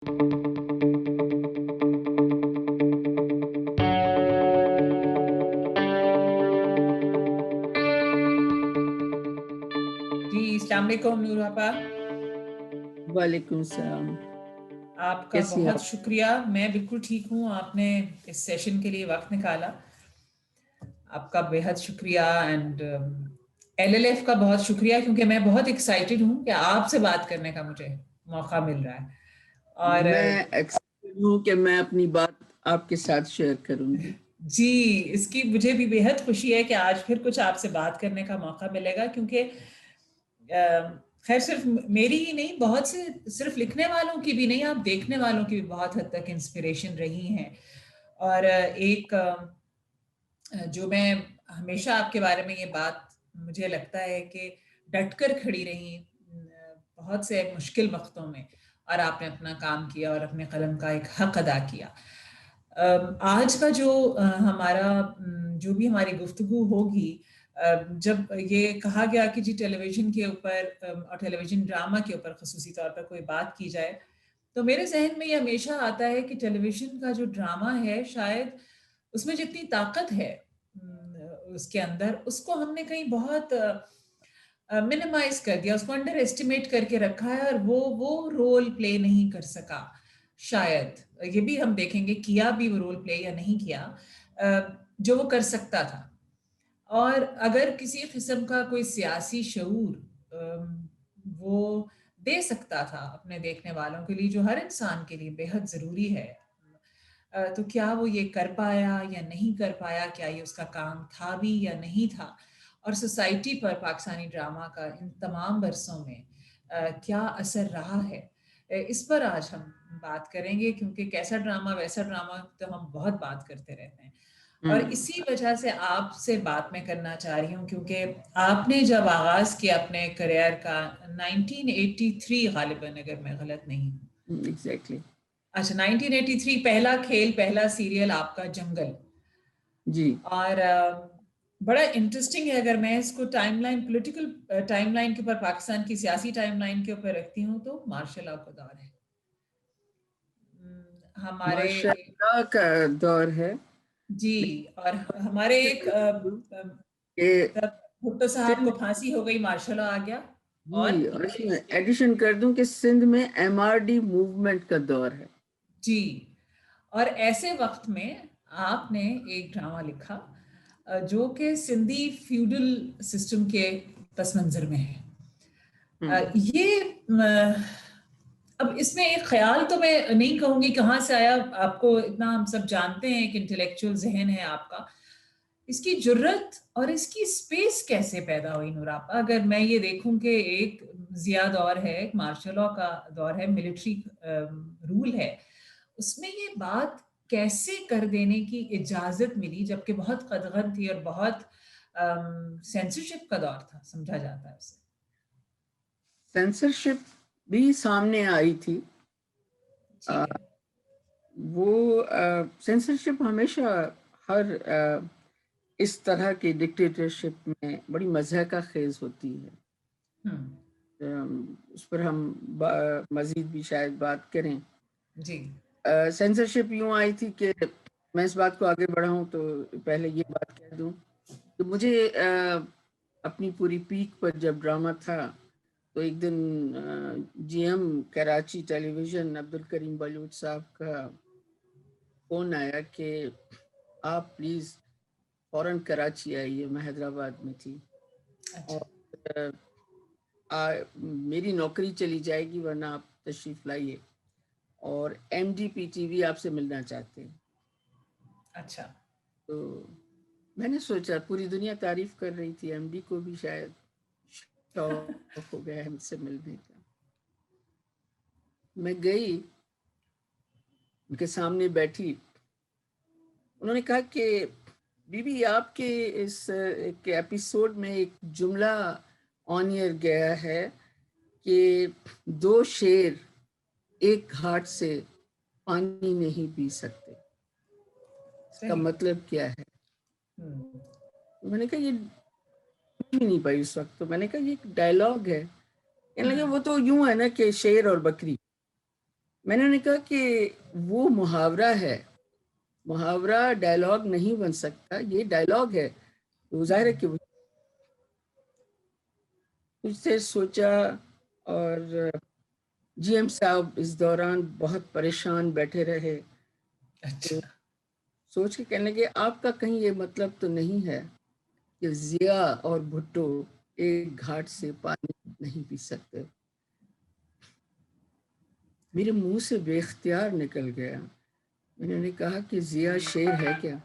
جی السلام علیکم نور آپا. وعلیکم السلام. آپ کا کیسی بہت آپ؟ شکریہ. میں بالکل ٹھیک ہوں. آپ نے اس سیشن کے لیے وقت نکالا, آپ کا بے حد شکریہ. اینڈ LLF کا بہت شکریہ, کیونکہ میں بہت ایکسائٹیڈ ہوں کہ آپ سے بات کرنے کا مجھے موقع مل رہا ہے. اور میں ایکسائٹڈ ہوں کہ میں اپنی بات آپ کے ساتھ شیئر کروں گی. جی, اس کی مجھے بھی بے حد خوشی ہے کہ آج پھر کچھ آپ سے بات کرنے کا موقع ملے گا, کیونکہ خیر صرف میری ہی نہیں, بہت سے صرف لکھنے والوں کی بھی نہیں, آپ دیکھنے والوں کی بھی بہت حد تک انسپریشن رہی ہیں. اور ایک جو میں ہمیشہ آپ کے بارے میں یہ بات مجھے لگتا ہے کہ ڈٹ کر کھڑی رہی بہت سے مشکل وقتوں میں, اور آپ نے اپنا کام کیا اور اپنے قلم کا ایک حق ادا کیا. آج کا جو ہمارا جو بھی ہماری گفتگو ہوگی, جب یہ کہا گیا کہ جی ٹیلی ویژن کے اوپر اور ٹیلی ویژن ڈرامہ کے اوپر خصوصی طور پر کوئی بات کی جائے, تو میرے ذہن میں یہ ہمیشہ آتا ہے کہ ٹیلی ویژن کا جو ڈرامہ ہے, شاید اس میں جتنی طاقت ہے اس کے اندر, اس کو ہم نے کہیں بہت منیمائز کر دیا, اس کو انڈر ایسٹیمیٹ کر کے رکھا ہے, اور وہ رول پلے نہیں کر سکا. شاید یہ بھی ہم دیکھیں گے کیا بھی وہ رول پلے یا نہیں کیا جو وہ کر سکتا تھا. اور اگر کسی قسم کا کوئی سیاسی شعور وہ دے سکتا تھا اپنے دیکھنے والوں کے لیے, جو ہر انسان کے لیے بے حد ضروری ہے, تو کیا وہ یہ کر پایا یا نہیں کر پایا, کیا یہ اس کا کام تھا بھی یا نہیں تھا, اور سوسائٹی پر پاکستانی ڈرامہ کا ان تمام برسوں میں کیا اثر رہا ہے, اس پر آج ہم بات کریں گے. کیونکہ کیسا ڈرامہ ویسا ڈرامہ تو ہم بہت بات کرتے رہتے ہیں, اور اسی وجہ سے آپ سے بات میں کرنا چاہ رہی ہوں, کیونکہ آپ نے جب آغاز کیا اپنے کریئر کا 1983 غالباً, اگر میں غلط نہیں ہوں. ایگزیکٹلی. اچھا, 1983 پہلا کھیل, پہلا سیریل آپ کا جنگل. جی. اور بڑا انٹرسٹنگ ہے, اگر میں اس کو time line, political time line کے اوپر, پاکستان کی سیاسی ٹائم لائن کے اوپر رکھتی ہوں, تو مارشل لا کا دور ہے, ہمارے ماشاء اللہ کا دور ہے. جی. اور ہمارے ایک بھٹو صاحب کو پھانسی ہو گئی, مارشل لا آ گیا. اور جی, اور اس میں ایڈیشن کر دوں کہ سندھ میں MRD موومنٹ کا دور ہے. جی, اور ایسے وقت میں آپ نے ایک ڈرامہ لکھا جو کہ سندھی فیوڈل سسٹم کے پس منظر میں ہے. یہ اب اس میں ایک خیال تو میں نہیں کہوں گی کہاں سے آیا, آپ کو اتنا ہم سب جانتے ہیں کہ انٹلیکچوئل ذہن ہے آپ کا, اس کی جرت اور اس کی سپیس کیسے پیدا ہوئی نور آپا؟ اگر میں یہ دیکھوں کہ ایک ضیاء دور ہے, ایک مارشل لا کا دور ہے, ملٹری رول ہے, اس میں یہ بات کیسے کر دینے کی اجازت ملی, جبکہ بہت قدغن تھی اور بہت سینسرشپ کا دور تھا سمجھا جاتا ہے اسے. سینسرشپ بھی سامنے آئی تھی. ٹھیک ہے. وہ سینسرشپ ہمیشہ ہر اس طرح کی ڈکٹیٹرشپ میں بڑی مضحکہ خیز ہوتی ہے. اس پر ہم مزید بھی شاید بات کریں. جی. سینسرشپ یوں آئی تھی کہ میں اس بات کو آگے بڑھاؤں تو پہلے یہ بات کہہ دوں کہ مجھے اپنی پوری پیک پر جب ڈرامہ تھا, تو ایک دن GM کراچی ٹیلی ویژن عبدالکریم بلوچ صاحب کا فون آیا کہ آپ پلیز فوراً کراچی آئیے. میں حیدرآباد میں تھی. اچھا. اور میری نوکری چلی جائے گی ورنہ آپ تشریف لائیے, اور MDPTV آپ سے ملنا چاہتے ہیں. اچھا. تو میں نے سوچا, پوری دنیا تعریف کر رہی تھی, MD کو بھی شاید شوق ہو گیا ہم سے ملنے کا. میں گئی, ان کے سامنے بیٹھی. انہوں نے کہا کہ بی بی آپ کے اس ایک ایپیسوڈ میں ایک جملہ آن ایئر گیا ہے کہ 2 شیر ایک گھاٹ سے پانی نہیں پی سکتے. اس کا مطلب کیا ہے؟ میں نے کہا یہ نہیں پائی اس وقت. تو میں نے کہا یہ ایک ڈائلاگ ہے. کہنے لگے وہ تو یوں ہے نا کہ شیر اور بکری. میں نے کہا کہ وہ محاورہ ہے، محاورہ ڈائلاگ نہیں بن سکتا، یہ ڈائلاگ ہے، تو ظاہر ہے کہ کچھ سے سوچا، اور جی ایم صاحب اس دوران بہت پریشان بیٹھے رہے، اچھا، سوچ کے کہنے لگے آپ کا کہیں یہ مطلب تو نہیں ہے کہ ضیاء اور بھٹو ایک گھاٹ سے پانی نہیں پی سکتے؟ میرے منہ سے بے اختیار نکل گیا، میں نے کہا کہ ضیاء شیر ہے کیا؟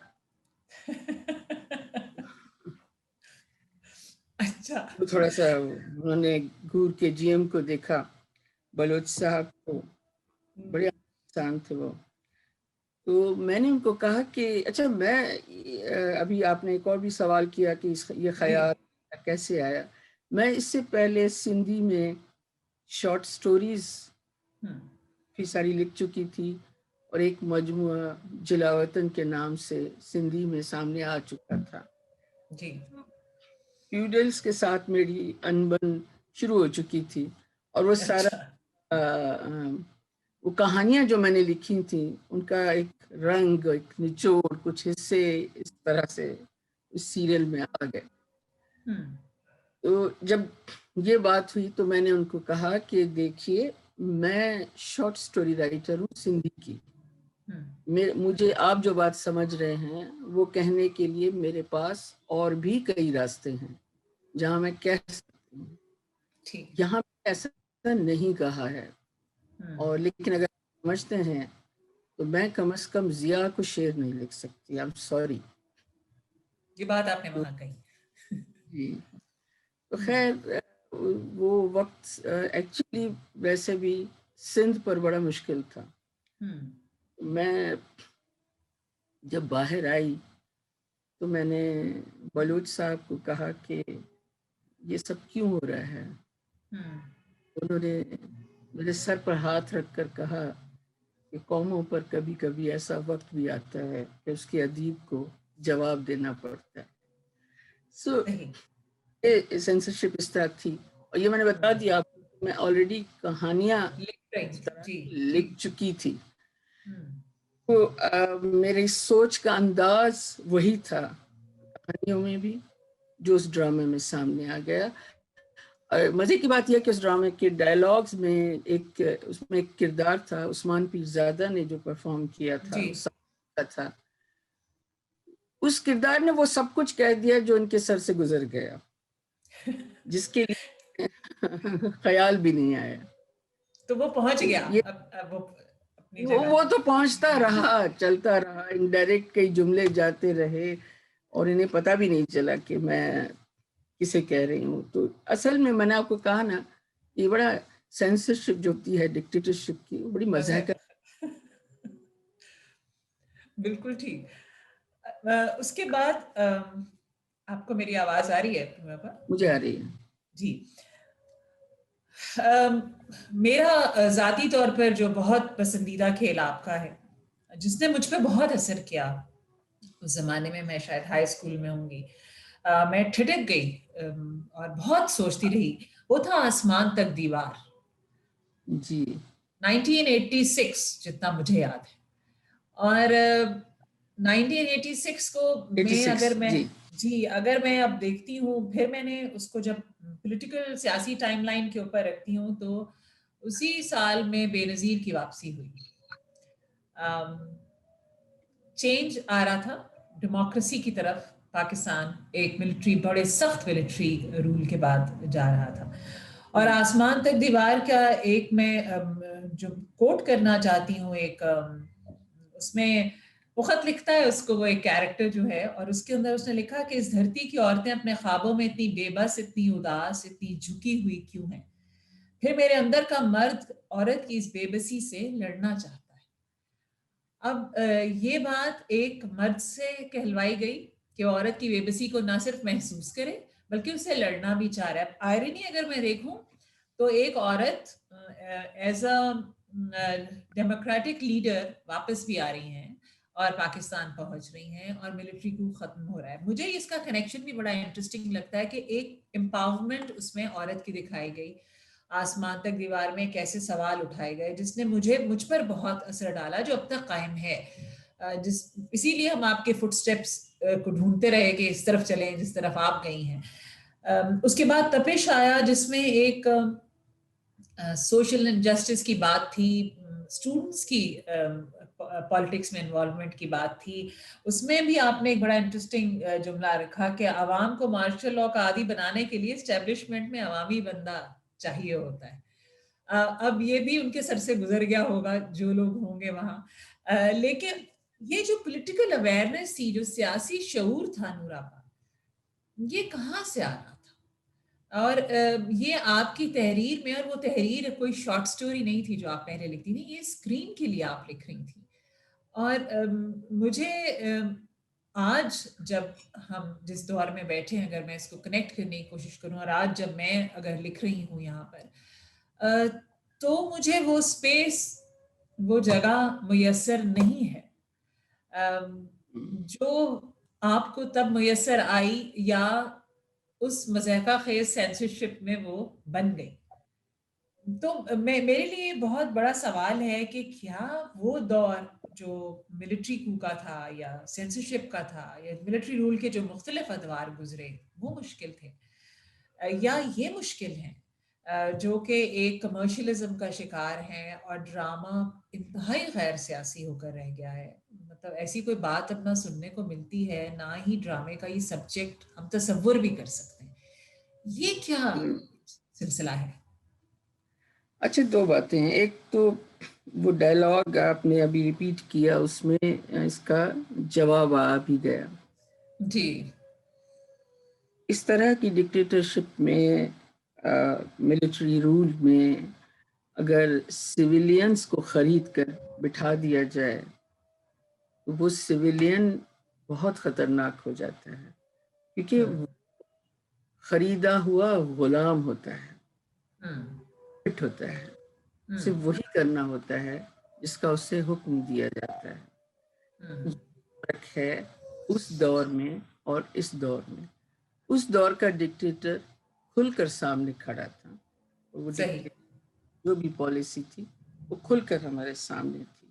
اچھا، تو تھوڑا سا انہوں نے گور کے جی ایم کو دیکھا، بلوچ صاحب کو، بڑے انسان تھے وہ، تو میں نے ان کو کہا کہ اچھا میں ابھی آپ نے ایک اور بھی سوال کیا کہ یہ خیال کیسے آیا، میں اس سے پہلے سندھی میں شارٹ سٹوریز بھی ساری لکھ چکی تھی، اور ایک مجموعہ جلاوطن کے نام سے سندھی میں سامنے آ چکا تھا جی، فیوڈلز کے ساتھ میری انبن شروع ہو چکی تھی، اور وہ سارا وہ کہانیاں جو میں نے لکھی تھیں ان کا ایک رنگ، ایک نچوڑ، کچھ حصے اس طرح سے اس سیریل میں آ گئے۔ تو جب یہ بات ہوئی تو میں نے ان کو کہا کہ دیکھیے میں شارٹ سٹوری رائٹر ہوں سندھی کی، مجھے آپ جو بات سمجھ رہے ہیں وہ کہنے کے لیے میرے پاس اور بھی کئی راستے ہیں جہاں میں کہہ سکتی ہوں، یہاں ایسا نہیں کہا ہے، اور لیکن اگر سمجھتے ہیں تو میں کم از کم ضیاء کو شعر نہیں لکھ سکتی، I'm sorry۔ یہ بات آپ نے وہاں کہی۔ جی، تو خیر وہ وقت ایکچولی ویسے بھی سندھ پر بڑا مشکل تھا۔ میں جب باہر آئی تو میں نے بلوچ صاحب کو کہا کہ یہ سب کیوں ہو رہا ہے؟ انہوں نے میرے سر پر ہاتھ رکھ کر کہا کہ قوموں پر کبھی کبھی ایسا وقت بھی آتا ہے کہ اس کے ادیب کو جواب دینا پڑتا ہے۔ سو سینسرشپ اس طرح تھی، اور یہ میں نے بتا دیا آپ کو، میں آلریڈی کہانیاں لکھ چکی تھی، تو میری سوچ کا انداز وہی تھا کہانیوں میں بھی جو اس ڈرامے میں سامنے آ گیا۔ مزے کی بات یہ کہ اس ڈرامے کے ڈائلاگز میں اس میں ایک کردار تھا عثمان پیرزادہ نے جو پرفارم کیا تھا، اس کردار نے وہ سب کچھ کہہ دیا جو ان کے سر سے گزر گیا، جس کے لیے خیال بھی نہیں آیا۔ تو وہ پہنچ گیا، وہ تو پہنچتا رہا، چلتا رہا، انڈائریکٹ کئی جملے جاتے رہے اور انہیں پتہ بھی نہیں چلا کہ میں کسے کہہ رہی ہوں۔ تو اصل میں میں نے آپ کو کہا نا، یہ بڑا سینسرشپ جو ہوتی ہے ڈکٹیٹرشپ کی، وہ بڑی مزاح کا۔ بالکل ٹھیک۔ اس کے بعد آپ کو میری آواز آ رہی ہے؟ مجھے آ رہی ہے جی۔ میرا ذاتی طور پر جو بہت پسندیدہ کھیل آپ کا ہے، جس نے مجھ پہ بہت اثر کیا، اس زمانے میں میں شاید ہائی اسکول میں ہوں گی، میں ٹھٹک گئی اور بہت سوچتی رہی، وہ تھا آسمان تک دیوار۔ جی 1986 جتنا مجھے یاد ہے، اور 1986 کو اگر میں اب دیکھتی ہوں، پھر میں نے اس کو جب پولیٹیکل سیاسی ٹائم لائن کے اوپر رکھتی ہوں، تو اسی سال میں بے نظیر کی واپسی ہوئی، چینج آ رہا تھا ڈیموکریسی کی طرف، پاکستان ایک بڑے سخت ملٹری رول کے بعد جا رہا تھا، اور آسمان تک دیوار کا ایک میں جو کوٹ کرنا چاہتی ہوں، ایک اس میں وہ خط لکھتا ہے اس کو، وہ ایک کیریکٹر جو ہے، اور اس کے اندر اس نے لکھا کہ اس دھرتی کی عورتیں اپنے خوابوں میں اتنی بے بس، اتنی اداس، اتنی جھکی ہوئی کیوں ہیں؟ پھر میرے اندر کا مرد عورت کی اس بے بسی سے لڑنا چاہتا ہے۔ اب یہ بات ایک مرد سے کہلوائی گئی کہ عورت کی بے بسی کو نہ صرف محسوس کرے بلکہ اسے لڑنا بھی چاہ رہا ہے۔ آئرنی اگر میں دیکھوں تو ایک عورت ایز اے ڈیموکریٹک لیڈر واپس بھی آ رہی ہیں اور پاکستان پہنچ رہی ہیں، اور ملٹری کو ختم ہو رہا ہے۔ مجھے اس کا کنیکشن بھی بڑا انٹرسٹنگ لگتا ہے کہ ایک امپاورمنٹ اس میں عورت کی دکھائی گئی، آسمان تک دیوار میں ایک ایسے سوال اٹھائے گئے جس نے مجھ پر بہت اثر ڈالا، جو اب تک قائم ہے. اسی لیے ہم آپ کے فٹ سٹیپس کو ڈھونڈتے رہے کہ اس طرف چلیں جس طرف آپ گئی ہیں. اس کے بعد تپش آیا، جس میں ایک سوشل انجسٹس کی بات تھی، اسٹوڈنٹس کی پالیٹکس میں انوالومنٹ کی بات تھی. اس میں بھی آپ نے ایک بڑا انٹرسٹنگ جملہ رکھا کہ عوام کو مارشل لاء کا عادی بنانے کے لیے اسٹیبلشمنٹ میں عوامی بندہ چاہیے ہوتا ہے. اب یہ بھی ان کے سر سے گزر گیا ہوگا جو لوگ ہوں گے وہاں، لیکن یہ جو پولیٹیکل اویئرنیس تھی، جو سیاسی شعور تھا نورا پا، یہ کہاں سے آ رہا تھا؟ اور یہ آپ کی تحریر میں، اور وہ تحریر کوئی شارٹ سٹوری نہیں تھی جو آپ پہلے لکھتی تھی، یہ اسکرین کے لیے آپ لکھ رہی تھی. اور مجھے آج جب ہم جس دور میں بیٹھے ہیں، اگر میں اس کو کنیکٹ کرنے کی کوشش کروں، اور آج جب میں اگر لکھ رہی ہوں یہاں پر، تو مجھے وہ اسپیس، وہ جگہ میسر نہیں ہے جو آپ کو تب میسر آئی، یا اس مضحکہ خیز سینسرشپ میں وہ بن گئی. تو میرے لیے بہت بڑا سوال ہے کہ کیا وہ دور جو ملٹری کو کا تھا، یا سینسرشپ کا تھا، یا ملٹری رول کے جو مختلف ادوار گزرے، وہ مشکل تھے، یا یہ مشکل ہیں جو کہ ایک کمرشلزم کا شکار ہیں، اور ڈرامہ انتہائی غیر سیاسی ہو کر رہ گیا ہے. مطلب ایسی کوئی بات اب نہ سننے کو ملتی ہے، نہ ہی ڈرامے کا یہ سبجیکٹ ہم تصور بھی کر سکتے ہیں. یہ کیا سلسلہ ہے؟ اچھا، دو باتیں ہیں. ایک تو وہ ڈائلاگ آپ نے ابھی ریپیٹ کیا، اس میں اس کا جواب آ بھی گیا. جی. اس طرح کی ڈکٹیٹرشپ میں، ملٹری رول میں، اگر سویلینز کو خرید کر بٹھا دیا جائے تو وہ سویلین بہت خطرناک ہو جاتا ہے، کیونکہ وہ خریدا ہوا غلام ہوتا ہے، فٹ ہوتا ہے، اسے وہی کرنا ہوتا ہے جس کا اسے حکم دیا جاتا ہے. یہ فرق ہے اس دور میں اور اس دور میں. اس دور کا ڈکٹیٹر کھل کر سامنے کھڑا تھا، وہ صحیح. جو بھی پالیسی تھی وہ کھل کر ہمارے سامنے تھی.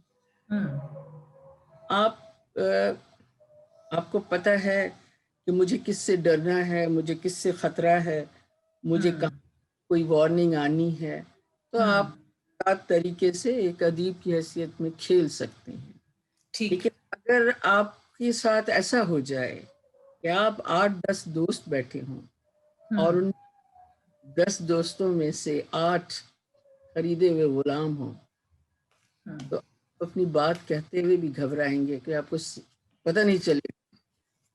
آپ کو پتہ ہے کہ مجھے کس سے ڈرنا ہے، مجھے کس سے خطرہ ہے، مجھے کہاں کوئی وارننگ آنی ہے، تو آپ سات طریقے سے ایک ادیب کی حیثیت میں کھیل سکتے ہیں. لیکن اگر آپ کے ساتھ ایسا ہو جائے کہ آپ 8-10 دوست بیٹھے ہوں اور ان 10 دوستوں میں سے 8 خریدے ہوئے غلام ہوں، تو آپ اپنی بات کہتے ہوئے بھی گھبرائیں گے کہ آپ کو پتہ نہیں چلے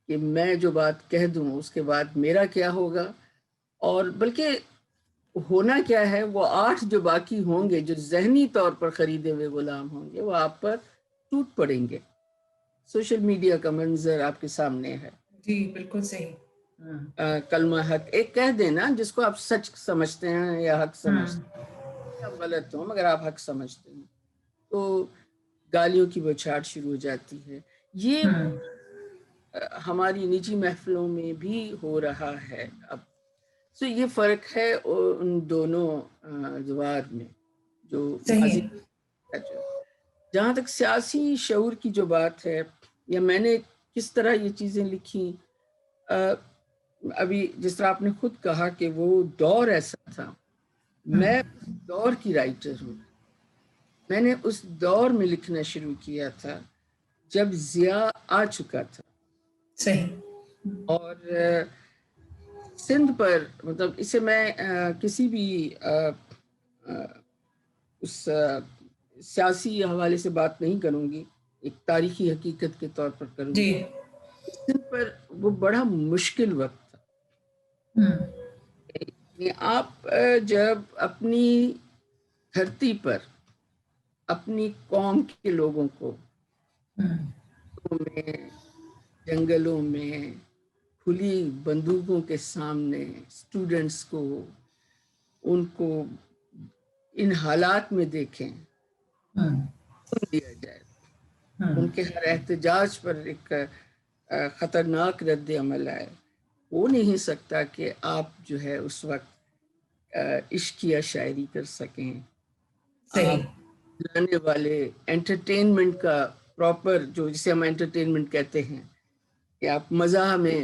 کہ میں جو بات کہہ دوں اس کے بعد میرا کیا ہوگا. اور بلکہ ہونا کیا ہے، وہ 8 جو باقی ہوں گے، جو ذہنی طور پر خریدے ہوئے غلام ہوں گے، وہ آپ پر ٹوٹ پڑیں گے. سوشل میڈیا کا منظر آپ کے سامنے ہے. جی بالکل صحیح. کلمہ حق ایک کہہ دینا جس کو آپ سچ سمجھتے ہیں یا حق سمجھتے ہیں، آپ غلط ہوں مگر آپ حق سمجھتے ہیں، تو گالیوں کی بوچھاڑ شروع ہو جاتی ہے. یہ ہماری نجی محفلوں میں بھی ہو رہا ہے اب. تو یہ فرق ہے ان دونوں ادوار میں جو ماضی. جہاں تک سیاسی شعور کی جو بات ہے، یا میں نے کس طرح یہ چیزیں لکھی، ابھی جس طرح آپ نے خود کہا کہ وہ دور ایسا تھا، میں اس دور کی رائٹر ہوں. میں نے اس دور میں لکھنا شروع کیا تھا جب ضیاء آ چکا تھا. صحیح. اور سندھ پر، مطلب اسے میں کسی بھی اس سیاسی حوالے سے بات نہیں کروں گی، ایک تاریخی حقیقت کے طور پر کروں گی. سندھ پر وہ بڑا مشکل وقت تھا. آپ جب اپنی دھرتی پر اپنی قوم کے لوگوں کو میں، جنگلوں میں، کھلی بندوقوں کے سامنے، اسٹوڈنٹس کو، ان کو ان حالات میں دیکھیں، دیا جائے، ان کے ہر احتجاج پر ایک خطرناک رد عمل آئے، ہو نہیں سکتا کہ آپ جو ہے اس وقت عشقیہ شاعری کر سکیں، صحیح. آپ لانے والے انٹرٹینمنٹ کا پراپر، جو جسے ہم انٹرٹینمنٹ کہتے ہیں، کہ آپ مزاح میں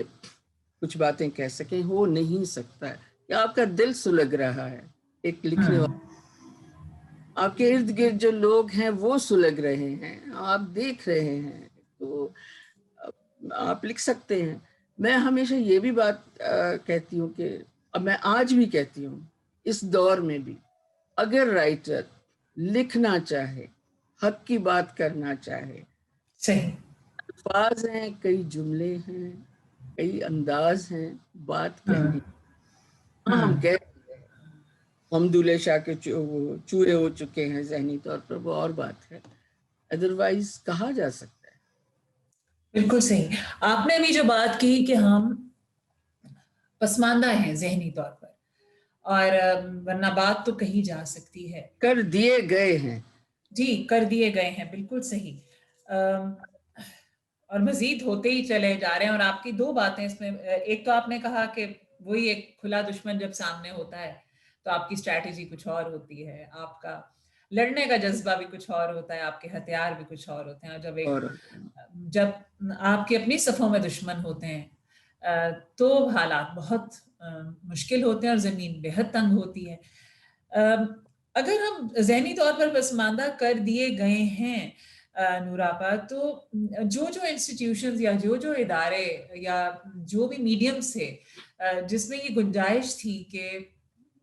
کچھ باتیں کہہ سکیں، ہو نہیں سکتا ہے. یا آپ کا دل سلگ رہا ہے ایک لکھنے والا، آپ کے ارد گرد جو لوگ ہیں وہ سلگ رہے ہیں، آپ دیکھ رہے ہیں، تو آپ لکھ سکتے ہیں. میں ہمیشہ یہ بھی بات کہتی ہوں کہ اب میں آج بھی کہتی ہوں، اس دور میں بھی اگر رائٹر لکھنا چاہے، حق کی بات کرنا چاہے، صحیح. الفاظ ہیں، کئی جملے ہیں، کئی انداز ہیں بات کہنے. ہاں ہم کہہ رہے ہیں حمداللہ شاہ کے چورے ہو چکے ہیں ذہنی طور پر، وہ اور بات ہے، ادروائز کہا جا سکتا ہے. بالکل صحیح. آپ نے بھی جو بات کی کہ ہم پسماندہ ہیں ذہنی طور پر، اور ورنہ بات تو کہی جا سکتی ہے. کر دیے گئے ہیں. جی، کر دیے گئے ہیں، بالکل صحیح. اور مزید ہوتے ہی چلے جا رہے ہیں. اور آپ کی دو باتیں اس میں، ایک تو آپ نے کہا کہ وہی ایک کھلا دشمن جب سامنے ہوتا ہے تو آپ کی اسٹریٹجی کچھ اور ہوتی ہے، آپ کا لڑنے کا جذبہ بھی کچھ اور ہوتا ہے، آپ کے ہتھیار بھی کچھ اور ہوتے ہیں. اور جب آپ کے اپنی صفوں میں دشمن ہوتے ہیں تو حالات بہت مشکل ہوتے ہیں اور زمین بے حد تنگ ہوتی ہے. اگر ہم ذہنی طور پر پسماندہ کر دیے گئے ہیں نوراپا، تو جو انسٹیٹیوشنز یا جو ادارے یا جو بھی میڈیمز تھے جس میں یہ گنجائش تھی کہ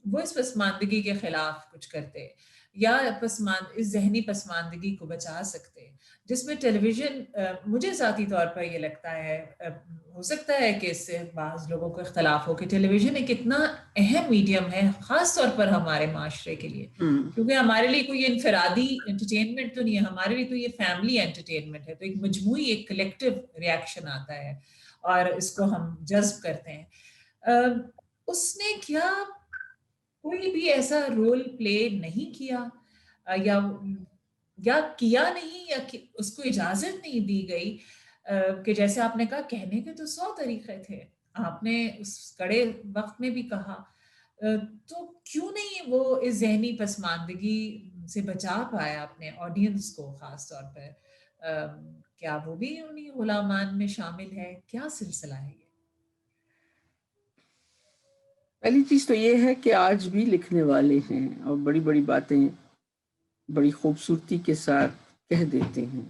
وہ اس پسماندگی کے خلاف کچھ کرتے یا اس ذہنی پسماندگی کو بچا سکتے، جس میں ٹیلی ویژن، مجھے ذاتی طور پر یہ لگتا ہے، ہو سکتا ہے کہ اس سے بعض لوگوں کو اختلاف ہو کہ ٹیلی ویژن ایک اتنا اہم میڈیم ہے خاص طور پر ہمارے معاشرے کے لیے، کیونکہ ہمارے لیے کوئی انفرادی انٹرٹینمنٹ تو نہیں ہے، ہمارے لیے تو یہ فیملی انٹرٹینمنٹ ہے. تو ایک مجموعی، ایک کلیکٹیو ریاکشن آتا ہے اور اس کو ہم جذب کرتے ہیں. اس نے کیا کوئی بھی ایسا رول پلے نہیں کیا، یا کیا نہیں، یا اس کو اجازت نہیں دی گئی کہ جیسے آپ نے کہا کہنے کے تو 100 طریقے تھے، آپ نے اس کڑے وقت میں بھی کہا، تو کیوں نہیں وہ اس ذہنی پسماندگی سے بچا پایا اپنے آڈینس کو خاص طور پر؟ کیا وہ بھی انہیں غلامان میں شامل ہے؟ کیا سلسلہ ہے یہ؟ پہلی چیز تو یہ ہے کہ آج بھی لکھنے والے ہیں اور بڑی بڑی باتیں بڑی خوبصورتی کے ساتھ کہہ دیتے ہیں،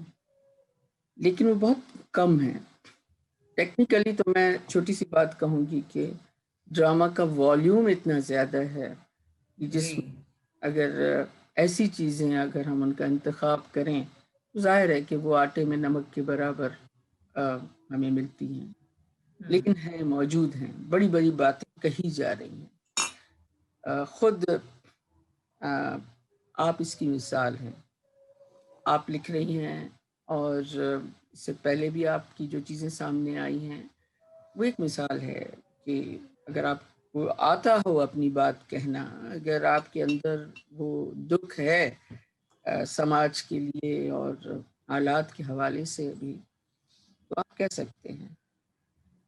لیکن وہ بہت کم ہیں. ٹیکنیکلی تو میں چھوٹی سی بات کہوں گی کہ ڈرامہ کا والیوم اتنا زیادہ ہے کہ جس میں اگر ایسی چیزیں اگر ہم ان کا انتخاب کریں تو ظاہر ہے کہ وہ آٹے میں نمک کے برابر ہمیں ملتی ہیں، لیکن ہیں، موجود ہیں، بڑی بڑی باتیں کہی جا رہی ہیں. خود آپ اس کی مثال ہیں. آپ لکھ رہی ہیں اور اس سے پہلے بھی آپ کی جو چیزیں سامنے آئی ہیں وہ ایک مثال ہے کہ اگر آپ کو آتا ہو اپنی بات کہنا، اگر آپ کے اندر وہ دکھ ہے سماج کے لیے اور حالات کے حوالے سے بھی، تو آپ کہہ سکتے ہیں.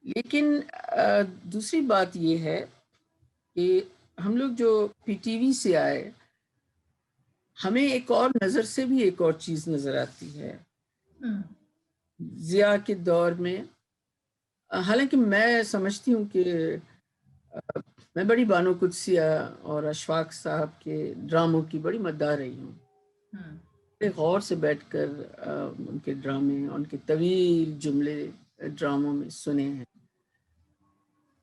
لیکن دوسری بات یہ ہے کہ ہم لوگ جو پی ٹی وی سے آئے، ہمیں ایک اور نظر سے بھی ایک اور چیز نظر آتی ہے. ضیاء کے دور میں، حالانکہ میں سمجھتی ہوں کہ میں بڑی بانو قدسیہ اور اشفاق صاحب کے ڈراموں کی بڑی مداح رہی ہوں. غور سے بیٹھ کر ان کے ڈرامے، ان کے طویل جملے ڈراموں میں سنے ہیں،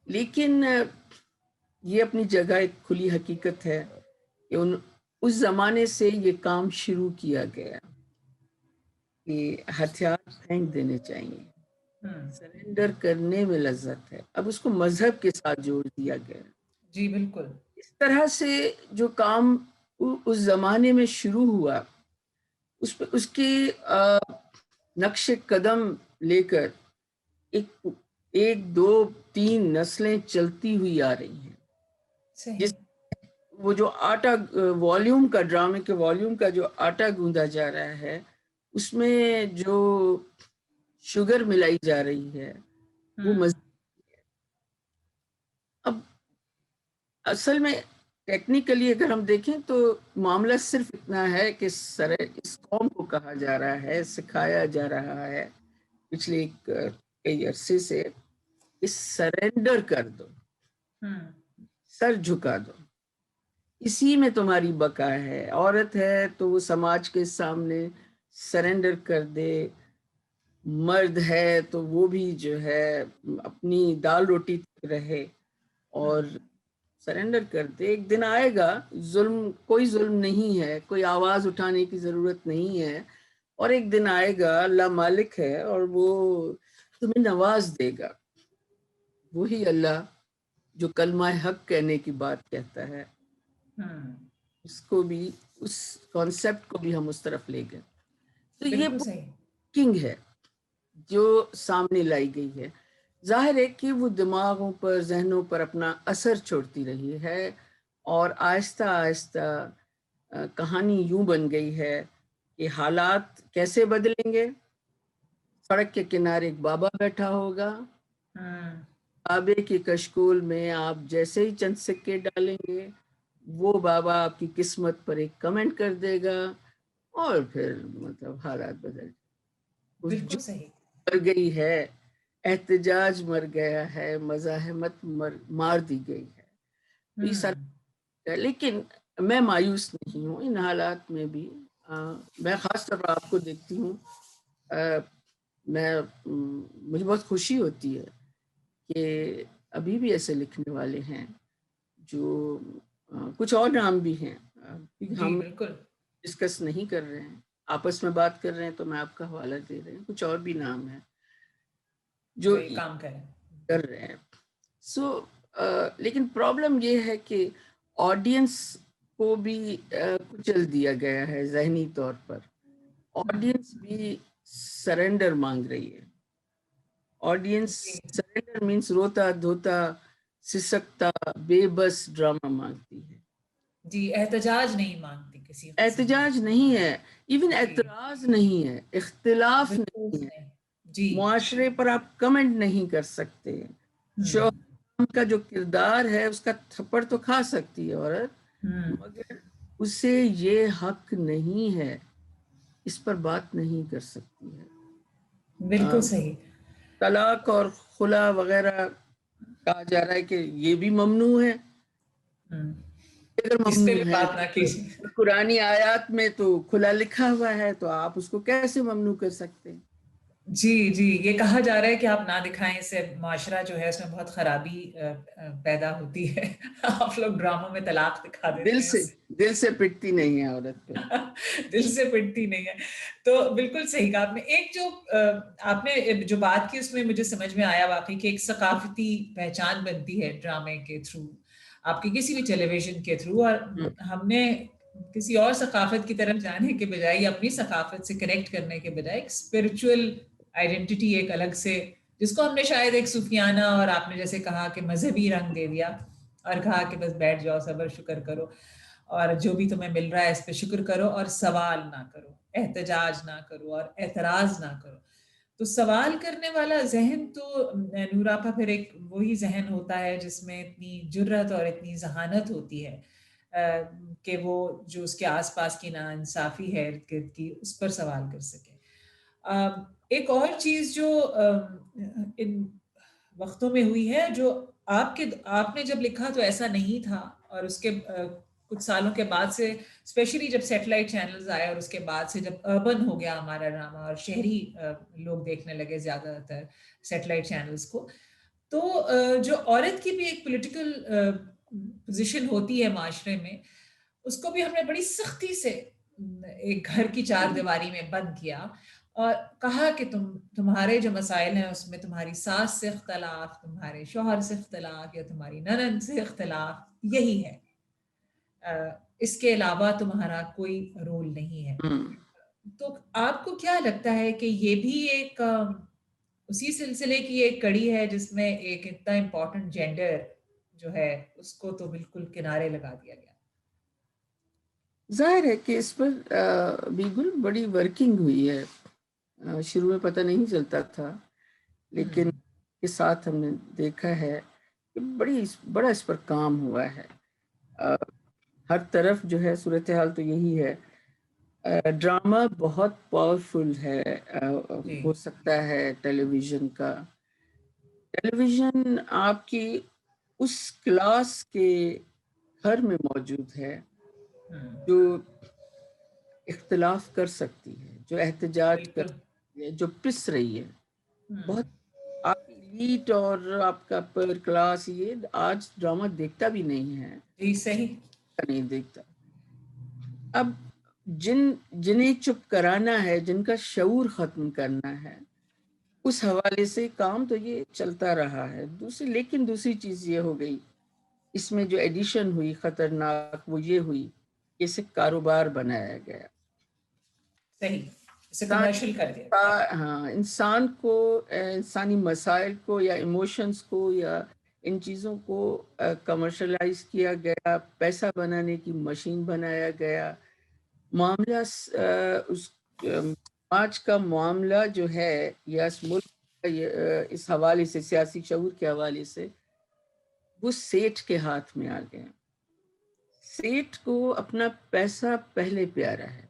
لیکن یہ اپنی جگہ ایک کھلی حقیقت ہے کہ اس زمانے سے یہ کام شروع کیا گیا کہ ہتھیار پھینک دینے چاہیے، سرنڈر کرنے میں لذت ہے. اب اس کو مذہب کے ساتھ جوڑ دیا گیا. جی بالکل. اس طرح سے جو کام اس زمانے میں شروع ہوا، اس کی نقش قدم لے کر ایک دو تین نسلیں چلتی ہوئی آ رہی ہیں. جس وہ جو آٹا والیوم کا، ڈرامے کے والیوم کا جو آٹا گوندا جا رہا ہے، اس میں جو شوگر ملائی جا رہی ہے وہ اب اصل میں ٹیکنیکلی اگر ہم دیکھیں تو معاملہ صرف اتنا ہے کہ اس قوم کو کہا جا رہا ہے، سکھایا جا رہا ہے پچھلے کئی عرصے سے کہ سرنڈر کر دو، سر جھکا دو، اسی میں تمہاری بقا ہے۔ عورت ہے تو وہ سماج کے سامنے سرنڈر کر دے، مرد ہے تو وہ بھی جو ہے اپنی دال روٹی تک رہے اور سرنڈر کر دے۔ ایک دن آئے گا، کوئی ظلم نہیں ہے، کوئی آواز اٹھانے کی ضرورت نہیں ہے، اور ایک دن آئے گا، اللہ مالک ہے اور وہ تمہیں نواز دے گا۔ وہی اللہ جو کلمہ حق کہنے کی بات کہتا ہے، اس کو بھی، اس کانسیپٹ کو بھی ہم اس طرف لے گئے۔ تو یہ بالکل صحیح کنگ ہے جو سامنے لائی گئی ہے۔ ظاہر ہے کہ وہ دماغوں پر، ذہنوں پر اپنا اثر چھوڑتی رہی ہے، اور آہستہ آہستہ کہانی یوں بن گئی ہے کہ حالات کیسے بدلیں گے۔ سڑک کے کنارے ایک بابا بیٹھا ہوگا، بابے کی کشکول میں آپ جیسے ہی چند سکے ڈالیں گے، وہ بابا آپ کی قسمت پر ایک کمنٹ کر دے گا، اور پھر مطلب حالات بدل بالکل صحیح مر گئی ہے، احتجاج مر گیا ہے، مزاحمت مار دی گئی ہے۔ تو یہ سارا، لیکن میں مایوس نہیں ہوں ان حالات میں بھی۔ میں خاص طور پر آپ کو دیکھتی ہوں، مجھے بہت خوشی ہوتی ہے کہ ابھی بھی ایسے لکھنے والے ہیں جو کچھ اور نام بھی ہیں، ہم بالکل ڈسکس نہیں کر رہے ہیں، آپس میں بات کر رہے ہیں تو میں آپ کا حوالہ دے رہے ہیں، کچھ اور بھی نام ہیں جو یہ کام کر رہے ہیں۔ لیکن پرابلم یہ ہے کہ آڈینس کو بھی کچل دیا گیا ہے ذہنی طور پر۔ آڈینس بھی سرنڈر مانگ رہی ہے۔ آڈینس سرنڈر مینس روتا دھوتا سسکتا بے بس ڈرامہ مانگتی ہے، جی، احتجاج نہیں مانگتی کسی قسم احتجاج نہیں ہے، ایون اعتراض نہیں ہے، اختلاف نہیں ہے، جی معاشرے پر آپ کمنٹ نہیں کر سکتے۔ شوہر کا جو کردار ہے اس کا تھپڑ تو کھا سکتی ہے عورت، مگر اسے یہ حق نہیں ہے، اس پر بات نہیں کر سکتی ہے۔ بالکل صحیح۔ طلاق اور خلا وغیرہ کہا جا رہا ہے کہ یہ بھی ممنوع ہے۔ اگر اس پہ بھی ممنوع ہے بات نہ کیجیے۔ قرآنی آیات میں تو کھلا لکھا ہوا ہے، تو آپ اس کو کیسے ممنوع کر سکتے ہیں؟ جی جی، یہ کہا جا رہا ہے کہ آپ نہ دکھائیں، اس سے معاشرہ جو ہے اس میں بہت خرابی پیدا ہوتی ہے۔ آپ لوگ ڈراموں میں طلاق دکھا دیتے ہیں، دل سے پٹتی نہیں ہے عورت پہ، دل سے پٹتی نہیں ہے۔ تو بالکل صحیح کہا آپ نے۔ ایک جو آپ نے جو بات کی اس میں مجھے سمجھ میں آیا واقعی کہ ایک ثقافتی پہچان بنتی ہے ڈرامے کے تھرو، آپ کی کسی بھی ٹیلی ویژن کے تھرو، اور ہم نے کسی اور ثقافت کی طرف جانے کے بجائے یا اپنی ثقافت سے کنیکٹ کرنے کے بجائے ایک اسپرچل آئیڈینٹی ایک الگ سے، جس کو ہم نے شاید ایک صوفیانہ، اور آپ نے جیسے کہا کہ مذہبی رنگ دے دیا، اور کہا کہ بس بیٹھ جاؤ، صبر شکر کرو، اور جو بھی تمہیں مل رہا ہے اس پہ شکر کرو، اور سوال نہ کرو، احتجاج نہ کرو، اور اعتراض نہ کرو۔ تو سوال کرنے والا ذہن تو نوراپا پھر ایک وہی ذہن ہوتا ہے جس میں اتنی جرت اور اتنی ذہانت ہوتی ہے کہ وہ جو اس کے آس پاس کی ناانصافی ہے ارد گرد کی، اس پر سوال کر سکے۔ ایک اور چیز جو ان وقتوں میں ہوئی ہے، جو آپ نے جب لکھا تو ایسا نہیں تھا، اور اس کے کچھ سالوں کے بعد سے، اسپیشلی جب سیٹلائٹ چینلز آئے اور اس کے بعد سے جب اربن ہو گیا ہمارا ڈرامہ اور شہری لوگ دیکھنے لگے زیادہ تر سیٹلائٹ چینلز کو، تو جو عورت کی بھی ایک پولیٹیکل پوزیشن ہوتی ہے معاشرے میں، اس کو بھی ہم نے بڑی سختی سے ایک گھر کی چار دیواری میں بند کیا، اور کہا کہ تمہارے جو مسائل ہیں اس میں تمہاری ساس سے اختلاف، تمہارے شوہر سے اختلاف، یا تمہاری نند سے اختلاف، یہی ہے، اس کے علاوہ تمہارا کوئی رول نہیں ہے۔ تو آپ کو کیا لگتا ہے کہ یہ بھی ایک اسی سلسلے کی ایک کڑی ہے جس میں ایک اتنا امپورٹنٹ جینڈر جو ہے اس کو تو بالکل کنارے لگا دیا گیا؟ ظاہر ہے کہ اس پر بالکل بڑی ورکنگ ہوئی ہے، شروع میں پتہ نہیں چلتا تھا، لیکن کے ساتھ ہم نے دیکھا ہے کہ بڑا اس پر کام ہوا ہے۔ ہر طرف جو ہے صورتحال تو یہی ہے. ڈرامہ بہت پاورفل ہے. ہو سکتا ہے ٹیلی ویژن کا، ٹیلی ویژن آپ کی اس کلاس کے گھر میں موجود ہے جو اختلاف کر سکتی ہے، جو احتجاج کر سکتی ہے، جو پس رہی ہے. بہت آپ کی ایلیٹ اور آپ کا پر کلاس یہ آج ڈرامہ دیکھتا بھی نہیں ہے. جی صحیح نہیں دیکھتا. اب جنہیں چپ کرانا ہے، جن کا شعور ختم کرنا ہے، اس حوالے سے کام تو یہ چلتا رہا ہے. لیکن دوسری چیز یہ ہو گئی، اس میں جو ایڈیشن ہوئی خطرناک، وہ یہ ہوئی کہ اسے کاروبار بنایا گیا. صحیح، اسے کمرشل کر دیا. ہاں، انسان کو، انسانی مسائل کو یا ایموشنز کو یا ان چیزوں کو کمرشلائز کیا گیا، پیسہ بنانے کی مشین بنایا گیا. معاملہ اس آج کا معاملہ جو ہے یا اس ملک کا اس حوالے سے، سیاسی شعور کے حوالے سے، وہ سیٹھ کے ہاتھ میں آ گیا. سیٹھ کو اپنا پیسہ پہلے پیارا ہے،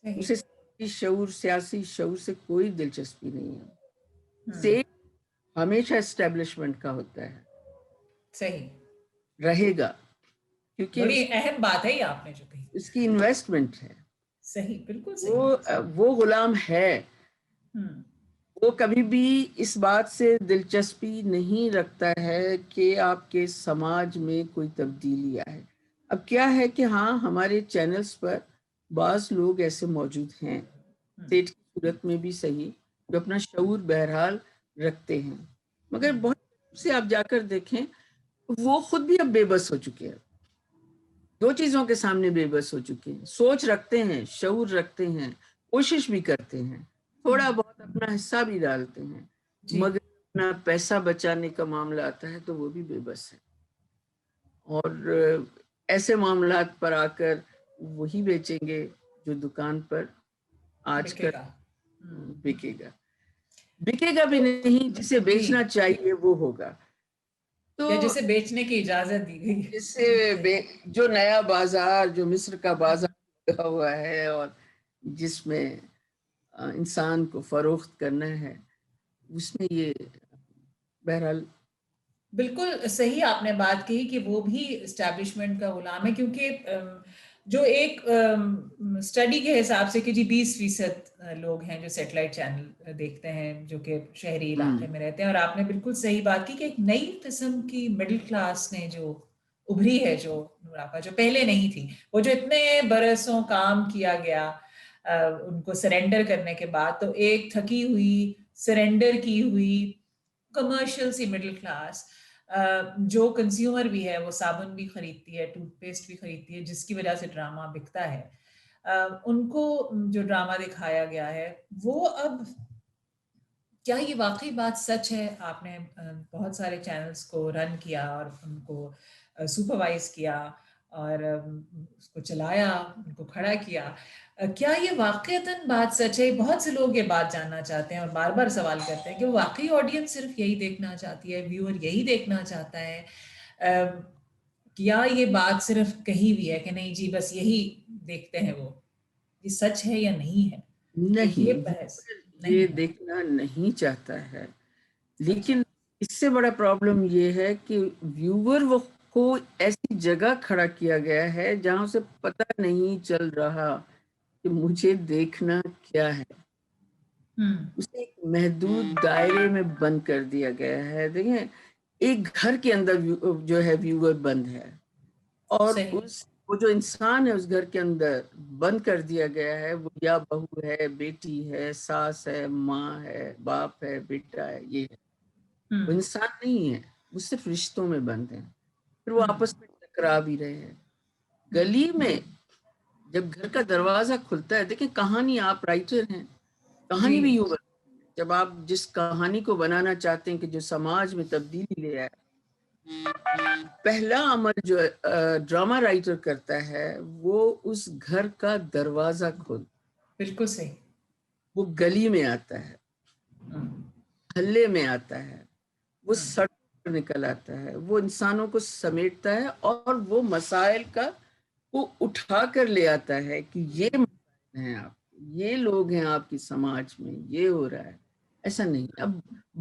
اسے سیاسی شعور سے کوئی دلچسپی نہیں ہے. سیٹھ ہمیشہ اسٹیبلشمنٹ کا ہوتا ہے، صحیح رہے گا، کیونکہ بڑی اہم بات ہے یہ آپ نے جو کہی. اس کی انویسٹمنٹ ہے. صحیح، بالکل صحیح. وہ غلام ہے. وہ کبھی بھی اس بات سے دلچسپی نہیں رکھتا ہے کہ آپ کے سماج میں کوئی تبدیلی آئے. اب کیا ہے کہ ہاں، ہمارے چینلز پر بعض لوگ ایسے موجود ہیں، سیٹ کی صورت میں بھی صحیح، جو اپنا شعور بہرحال رکھتے ہیں، مگر بہت سے آپ جا کر دیکھیں وہ خود بھی اب بے بس ہو چکے ہیں. دو چیزوں کے سامنے بے بس ہو چکے ہیں. سوچ رکھتے ہیں، شعور رکھتے ہیں، کوشش بھی کرتے ہیں، تھوڑا بہت اپنا حصہ بھی ڈالتے ہیں، مگر اپنا پیسہ بچانے کا معاملہ آتا ہے تو وہ بھی بے بس ہے. اور ایسے معاملات پر آ کر وہی بیچیں گے جو دکان پر آج کل بکے گا. بکے گا بھی نہیں، جسے بیچنا چاہیے وہ ہوگا. یا جسے بیچنے کی اجازت دی گئی، جسے جو نیا بازار، جو مصر کا بازار لگا ہوا ہے اور جس میں انسان کو فروخت کرنا ہے، اس میں یہ بہرحال بالکل صحیح آپ نے بات کہی کہ وہ بھی اسٹیبلشمنٹ کا غلام ہے. کیونکہ جو ایک اسٹڈی کے حساب سے کہ جی 20% لوگ ہیں جو سیٹلائٹ چینل دیکھتے ہیں جو کہ شہری علاقے میں رہتے ہیں. اور آپ نے بالکل صحیح بات کی کہ ایک نئی قسم کی مڈل کلاس نے جو ابھری ہے، جو نوراپا جو پہلے نہیں تھی، وہ جو اتنے برسوں کام کیا گیا ان کو سرنڈر کرنے کے بعد، تو ایک تھکی ہوئی، سرنڈر کی ہوئی کمرشل سی مڈل کلاس جو کنزیومر بھی ہے، وہ صابن بھی خریدتی ہے، ٹوتھ پیسٹ بھی خریدتی ہے، جس کی وجہ سے ڈرامہ بکتا ہے. ان کو جو ڈرامہ دکھایا گیا ہے وہ اب کیا یہ واقعی بات سچ ہے؟ آپ نے بہت سارے چینلز کو رن کیا اور ان کو سپروائز کیا اور اس کو چلایا، ان کو کھڑا کیا. کیا یہ واقعتاً بات سچ ہے؟ بہت سے لوگ یہ بات جاننا چاہتے ہیں اور بار بار سوال کرتے ہیں کہ واقعی آڈینس صرف یہی دیکھنا چاہتی ہے، ویور یہی دیکھنا چاہتا ہے، یا یہ بات صرف کہیں بھی ہے کہ نہیں جی بس یہی دیکھتے ہیں، وہ یہ سچ ہے یا نہیں ہے؟ یہ نہیں، بحث یہ نہیں ہے. دیکھنا نہیں چاہتا ہے. لیکن اس سے بڑا پرابلم یہ ہے کہ ویور کو ایسی جگہ کھڑا کیا گیا ہے جہاں سے پتہ نہیں چل رہا کہ مجھے دیکھنا کیا ہے. اسے ایک محدود دائرے میں بند کر دیا گیا ہے. دیکھیں، ایک گھر کے اندر جو ہے ویور بند ہے، اور وہ جو انسان ہے اس گھر کے اندر بند کر دیا گیا ہے، وہ یا بہو ہے، بیٹی ہے، ساس ہے، ماں ہے، باپ ہے، بیٹا ہے، یہ ہے. وہ انسان نہیں ہے، وہ صرف رشتوں میں بند ہیں. پھر وہ آپس میں ٹکرا بھی رہے ہیں. گلی میں جب گھر کا دروازہ کھلتا ہے، دیکھیں کہانی، آپ رائٹر ہیں، کہانی بھی یوں بنتی ہے. جب آپ جس کہانی کو بنانا چاہتے ہیں کہ جو سماج میں تبدیلی لے آئے، پہلا عمل جو ڈرامہ رائٹر کرتا ہے وہ اس گھر کا دروازہ کھول. بالکل صحیح. وہ گلی میں آتا ہے، محلے میں آتا ہے، وہ سڑک نکل آتا ہے، وہ انسانوں کو سمیٹتا ہے اور وہ مسائل کو اٹھا کر لے آتا ہے کہ یہ مسائل ہیں آپ، یہ لوگ ہیں آپ کی سماج میں، یہ ہو رہا ہے. ایسا نہیں. اب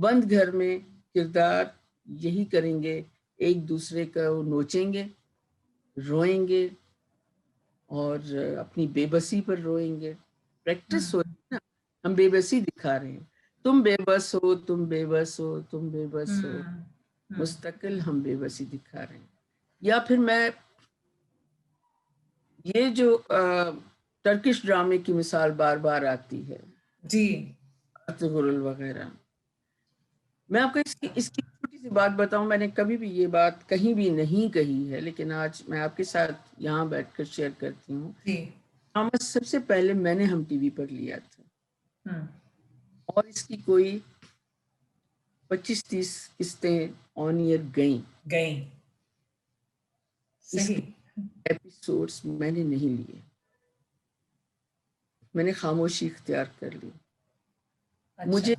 بند گھر میں کردار یہی کریں گے، ایک دوسرے کا نوچیں گے، روئیں گے اور اپنی بے بسی پر روئیں گے. پریکٹس ہو رہی ہے نا، ہم بے بسی دکھا رہے ہیں. تم بے بس ہو، تم بے بس ہو، تم بے بس ہو، مستقل ہم بے بسی دکھا رہے ہیں. یا پھر میں یہ جو ٹرکش ڈرامے کی مثال بار بار آتی ہے، جی غرل وغیرہ، میں آپ کو اس کی چھوٹی سی بات بتاؤں. میں نے کبھی بھی یہ بات کہیں بھی نہیں کہی ہے، لیکن آج میں آپ کے ساتھ یہاں بیٹھ کر شیئر کرتی ہوں. جی ڈرامہ سب سے پہلے میں نے ہم ٹی وی پر لیا تھا، اور اس کی کوئی 25-30 قسطیں آن ایئر گئیں. اس کے صحیح. ایپیسوڈز میں نے نہیں لیے، میں نے خاموشی اختیار کر لی. اچھا. مجھے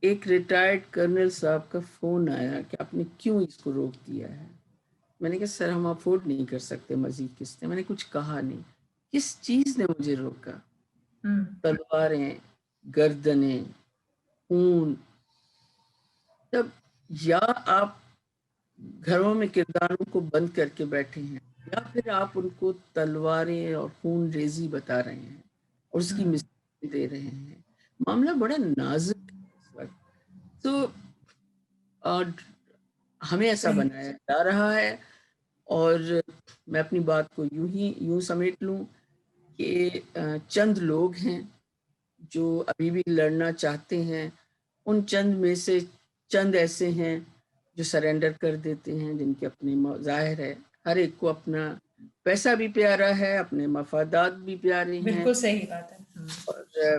ایک ریٹائرڈ کرنل صاحب کا فون آیا کہ آپ نے کیوں اس کو روک دیا ہے. میں نے کہا سر ہم افورڈ نہیں کر سکتے مزید قسطیں. میں نے کچھ کہا نہیں. کس چیز نے مجھے روکا؟ تلواریں، گردنیں، خون. تب یا آپ گھروں میں کرداروں کو بند کر کے بیٹھے ہیں، یا پھر آپ ان کو تلواریں اور خون ریزی بتا رہے ہیں اور اس کی مثال دے رہے ہیں. معاملہ بڑا نازک ہے اس وقت. تو اور ہمیں ایسا صحیح. بنایا جا رہا ہے. اور میں اپنی بات کو یوں سمیٹ لوں کہ چند لوگ ہیں جو ابھی بھی لڑنا چاہتے ہیں. ان چند میں سے چند ایسے ہیں جو سرنڈر کر دیتے ہیں، جن کے اپنے ظاہر ہے ہر ایک کو اپنا پیسہ بھی پیارا ہے، اپنے مفادات بھی پیارے ہیں. بالکل صحیح بات ہے. اور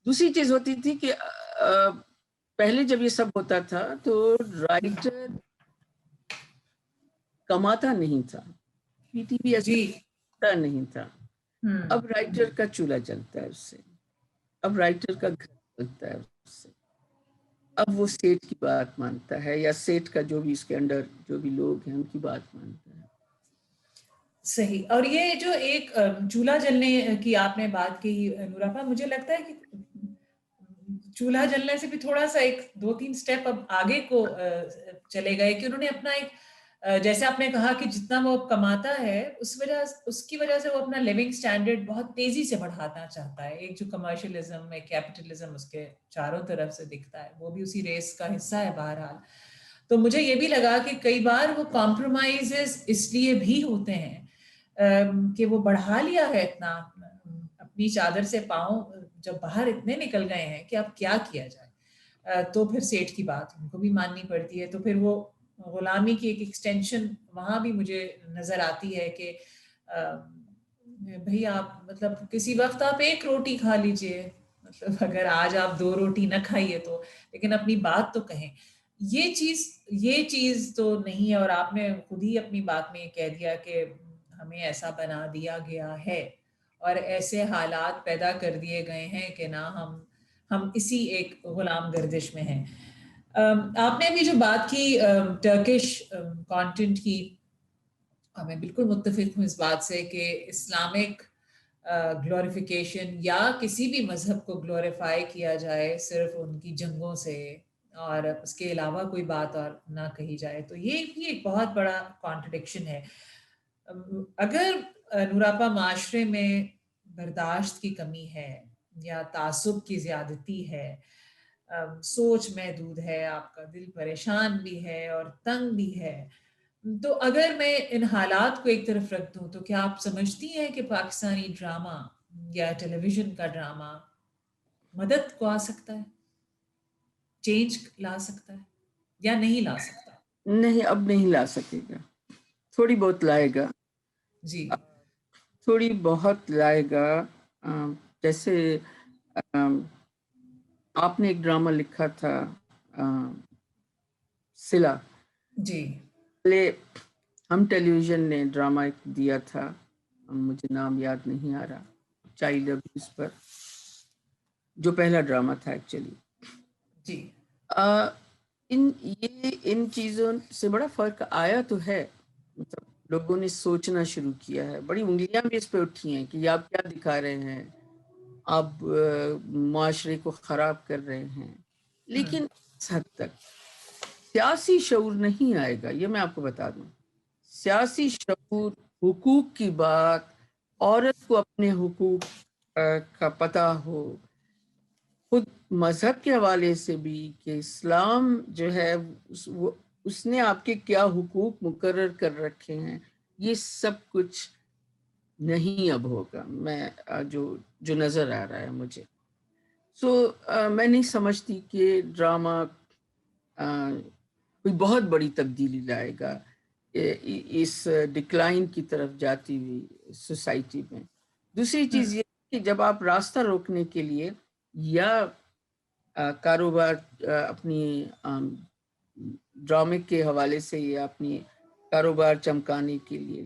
دوسری چیز ہوتی تھی کہ پہلے جب یہ سب ہوتا تھا تو رائٹر کماتا نہیں تھا، پی ٹی وی جی. ایسا نہیں تھا. اب رائٹر کا چولہا چلتا ہے اس سے، اب رائٹر کا گھر چلتا ہے اس سے. اب وہ سیٹ کی بات مانتا ہے، یا سیٹ کا جو بھی اس کے انڈر جو بھی لوگ ہیں ان کی بات مانتا ہے. صحیح. اور یہ جو ایک چولہا جلنے کی آپ نے بات کی نورافا، مجھے لگتا ہے کہ چولہا جلنے سے بھی تھوڑا سا ایک 2-3 سٹیپ اب آگے کو چلے گئے کہ انہوں نے اپنا ایک جیسے آپ نے کہا کہ جتنا وہ کماتا ہے اس کی وجہ سے وہ اپنا لیونگ سٹینڈرڈ بہت تیزی سے بڑھانا چاہتا ہے. ایک جو کمرشلزم ایک کیپٹلزم اس کے چاروں طرف سے دکھتا ہے، وہ بھی اسی ریس کا حصہ ہے بہرحال. تو مجھے یہ بھی لگا کہ کئی بار وہ کمپرومائزز اس لیے بھی ہوتے ہیں کہ وہ بڑھا لیا ہے اتنا اپنی چادر سے پاؤں جب باہر اتنے نکل گئے ہیں کہ اب کیا کیا جائے. تو پھر سیٹ کی بات ان کو بھی ماننی پڑتی ہے. تو پھر وہ غلامی کی ایک ایکسٹینشن وہاں بھی مجھے نظر آتی ہے کہ بھئی آپ مطلب کسی وقت آپ ایک روٹی کھا لیجئے، مطلب اگر آج آپ 2 روٹی نہ کھائیے تو، لیکن اپنی بات تو کہیں. یہ چیز تو نہیں ہے. اور آپ نے خود ہی اپنی بات میں یہ کہہ دیا کہ ہمیں ایسا بنا دیا گیا ہے اور ایسے حالات پیدا کر دیے گئے ہیں کہ نہ ہم اسی ایک غلام گردش میں ہیں. آپ نے ابھی جو بات کی ٹرکش کانٹینٹ کی، میں بالکل متفق ہوں اس بات سے کہ اسلامک گلوریفیکیشن یا کسی بھی مذہب کو گلوریفائی کیا جائے صرف ان کی جنگوں سے اور اس کے علاوہ کوئی بات اور نہ کہی جائے، تو یہ بھی ایک بہت بڑا کانٹرڈکشن ہے. اگر نوراپا معاشرے میں برداشت کی کمی ہے یا تعصب کی زیادتی ہے، سوچ محدود ہے، آپ کا دل پریشان بھی ہے اور تنگ بھی ہے، تو اگر میں ان حالات کو ایک طرف رکھ دوں تو کیا آپ سمجھتی ہیں کہ پاکستانی ڈرامہ یا ٹیلی ویژن کا ڈرامہ مدد کو آ سکتا ہے، چینج لا سکتا ہے یا نہیں لا سکتا؟ نہیں، اب نہیں لا سکے گا. تھوڑی بہت لائے گا، جی تھوڑی بہت لائے گا. جیسے آپ نے ایک ڈرامہ لکھا تھا سلا، جی پہلے ہم ٹیلی ویژن نے ڈرامہ ایک دیا تھا، مجھے نام یاد نہیں آ رہا، چائلڈ ابیوز پر، جو پہلا ڈرامہ تھا ایکچولی. جی ان چیزوں سے بڑا فرق آیا تو ہے، مطلب لوگوں نے سوچنا شروع کیا ہے، بڑی انگلیاں بھی اس پہ اٹھی ہیں کہ یہ آپ کیا دکھا رہے ہیں، آپ معاشرے کو خراب کر رہے ہیں. لیکن اس حد تک سیاسی شعور نہیں آئے گا، یہ میں آپ کو بتا دوں. سیاسی شعور، حقوق کی بات، عورت کو اپنے حقوق کا پتہ ہو، خود مذہب کے حوالے سے بھی کہ اسلام جو ہے اس نے آپ کے کیا حقوق مقرر کر رکھے ہیں، یہ سب کچھ نہیں اب ہوگا. میں جو نظر آ رہا ہے مجھے، میں نہیں سمجھتی کہ ڈرامہ کوئی بہت بڑی تبدیلی لائے گا اس ڈکلائن کی طرف جاتی ہوئی سوسائٹی میں. دوسری چیز یہ کہ جب آپ راستہ روکنے کے لیے یا کاروبار اپنی ڈرامے کے حوالے سے یا اپنی کاروبار چمکانے کے لیے،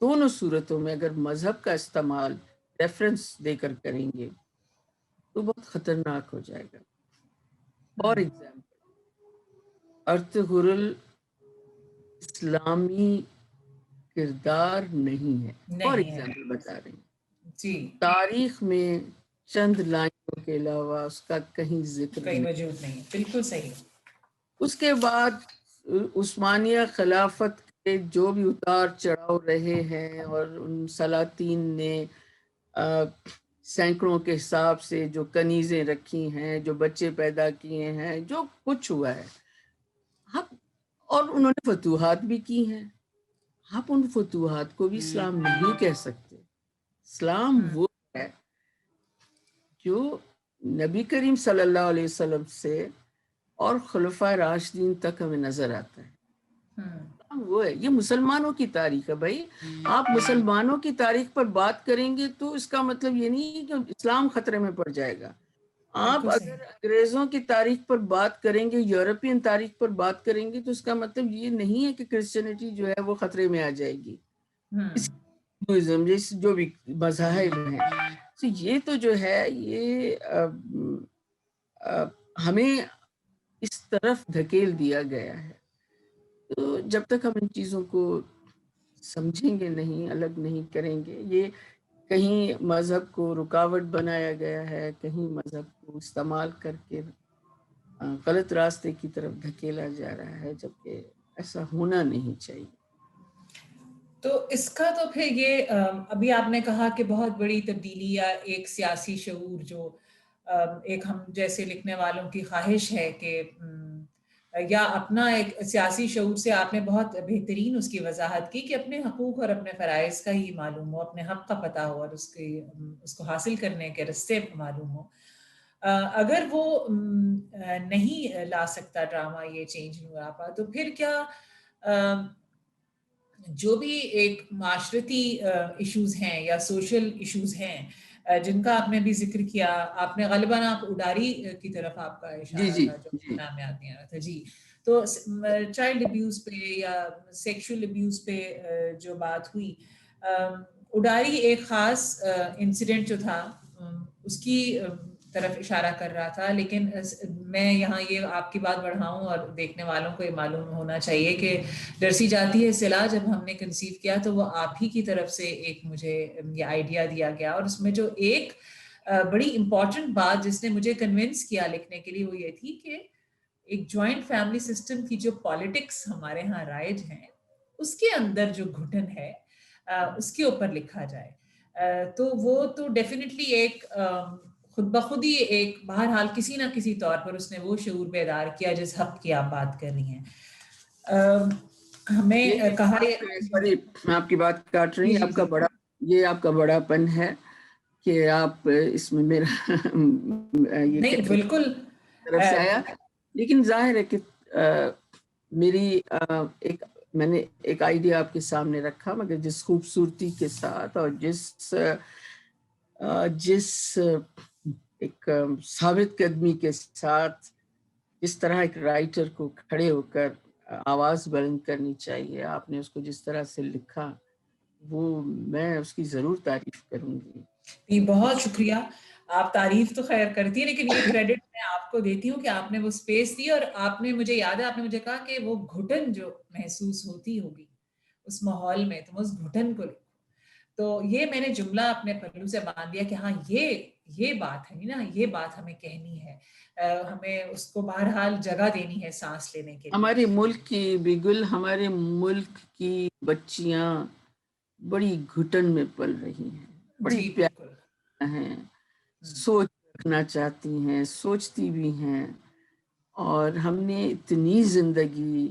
دونوں صورتوں میں اگر مذہب کا استعمال ریفرنس دے کر کریں گے تو بہت خطرناک ہو جائے گا. فار ایگزامپل ارطغرل اسلامی کردار نہیں ہے، فار ایگزامپل بتا رہے ہیں. جی، تاریخ میں چند لائنوں کے علاوہ اس کا کہیں ذکر کوئی نہیں. وجود نہیں. بالکل صحیح. اس کے بعد عثمانیہ خلافت کے جو بھی اتار چڑھاؤ رہے ہیں اور ان سلاطین نے سینکڑوں کے حساب سے جو کنیزیں رکھی ہیں، جو بچے پیدا کیے ہیں، جو کچھ ہوا ہے، اور انہوں نے فتوحات بھی کی ہیں. آپ ان فتوحات کو بھی اسلام نہیں کہہ سکتے. اسلام وہ ہے جو نبی کریم صلی اللہ علیہ وسلم سے اور خلفائے راشدین تک ہمیں نظر آتا ہے. وہ ہے، یہ مسلمانوں کی تاریخ ہے. بھائی آپ مسلمانوں کی تاریخ پر بات کریں گے تو اس کا مطلب یہ نہیں کہ اسلام خطرے میں پڑ جائے گا. آپ اگر انگریزوں کی تاریخ پر بات کریں گے، یورپین تاریخ پر بات کریں گے، تو اس کا مطلب یہ نہیں ہے کہ کرسچینٹی جو ہے وہ خطرے میں آ جائے گی. جو بھی مذاہب ہیں، یہ تو جو ہے یہ ہمیں اس طرف دھکیل دیا گیا ہے. تو جب تک ہم ان چیزوں کو سمجھیں گے نہیں، الگ نہیں کریں گے، یہ کہیں مذہب کو رکاوٹ بنایا گیا ہے، کہیں مذہب کو استعمال کر کے غلط راستے کی طرف دھکیلا جا رہا ہے، جبکہ ایسا ہونا نہیں چاہیے. تو اس کا تو پھر یہ ابھی آپ نے کہا کہ بہت بڑی تبدیلی یا ایک سیاسی شعور جو ایک ہم جیسے لکھنے والوں کی خواہش ہے کہ یا اپنا ایک سیاسی شعور سے آپ نے بہت بہترین اس کی وضاحت کی کہ اپنے حقوق اور اپنے فرائض کا ہی معلوم ہو، اپنے حق کا پتہ ہو اور اس کو حاصل کرنے کے راستے معلوم ہو. اگر وہ نہیں لا سکتا ڈرامہ یہ چینج نہیں ہو پا، تو پھر کیا جو بھی ایک معاشرتی ایشوز ہیں یا سوشل ایشوز ہیں جن کا آپ نے بھی ذکر کیا، آپ نے غالباً آپ اڈاری کی طرف آپ کا اشارہ تھا جو نام یاد نہیں آ رہا تھا. جی، تو چائلڈ ابیوز پہ یا سیکشل ابیوز پہ جو بات ہوئی، اڈاری ایک خاص انسیڈنٹ جو تھا اس کی طرف اشارہ کر رہا تھا. لیکن میں یہاں یہ آپ کی بات بڑھاؤں اور دیکھنے والوں کو یہ معلوم ہونا چاہیے کہ ڈرسی جاتی ہے اصطلاح جب ہم نے کنسیو کیا تو وہ آپ ہی کی طرف سے ایک مجھے یہ آئیڈیا دیا گیا، اور اس میں جو ایک بڑی امپورٹنٹ بات جس نے مجھے کنونس کیا لکھنے کے لیے وہ یہ تھی کہ ایک جوائنٹ فیملی سسٹم کی جو پالیٹکس ہمارے ہاں رائج ہیں اس کے اندر جو گھٹن ہے اس کے اوپر لکھا جائے. تو وہ تو ڈیفینیٹلی ایک خود بخود ہی ایک بہرحال کسی نہ کسی طور پر اس نے وہ شعور بیدار کیا جس حق کی آپ بات کر رہی ہیں. ہمیں کہا میں آپ کی بات کاٹ رہی ہوں، آپ کا بڑا پن ہے کہ آپ اس میں میرا نہیں بالکل طرف سے آیا. لیکن ظاہر ہے کہ میری میں نے ایک آئیڈیا آپ کے سامنے رکھا، مگر جس خوبصورتی کے ساتھ اور جس ایک ثابت قدمی کے ساتھ جس طرح ایک رائٹر کو کھڑے ہو کر آواز بلند کرنی چاہیے، آپ نے اس کو جس طرح سے لکھا وہ میں اس کی ضرور تعریف کروں گی. بہت شکریہ. آپ تعریف تو خیر کرتی ہیں لیکن یہ کریڈٹ میں آپ کو دیتی ہوں کہ آپ نے وہ اسپیس دی, اور آپ نے مجھے یاد ہے آپ نے مجھے کہا کہ وہ گھٹن جو محسوس ہوتی ہوگی اس ماحول میں تم اس گھٹن کو لکھو. تو یہ میں نے جملہ اپنے پہلو سے باندھ دیا کہ ہاں یہ بات ہے نا, یہ بات ہمیں کہنی ہے, ہمیں اس کو بہرحال جگہ دینی ہے سانس لینے کے لیے. ہمارے ملک کی بیگل, ہمارے ملک کی بچیاں بڑی گھٹن میں پل رہی ہیں, بڑی جی بالکل. پیاری ہیں, سوچ رکھنا چاہتی ہیں, سوچتی بھی ہیں, اور ہم نے اتنی زندگی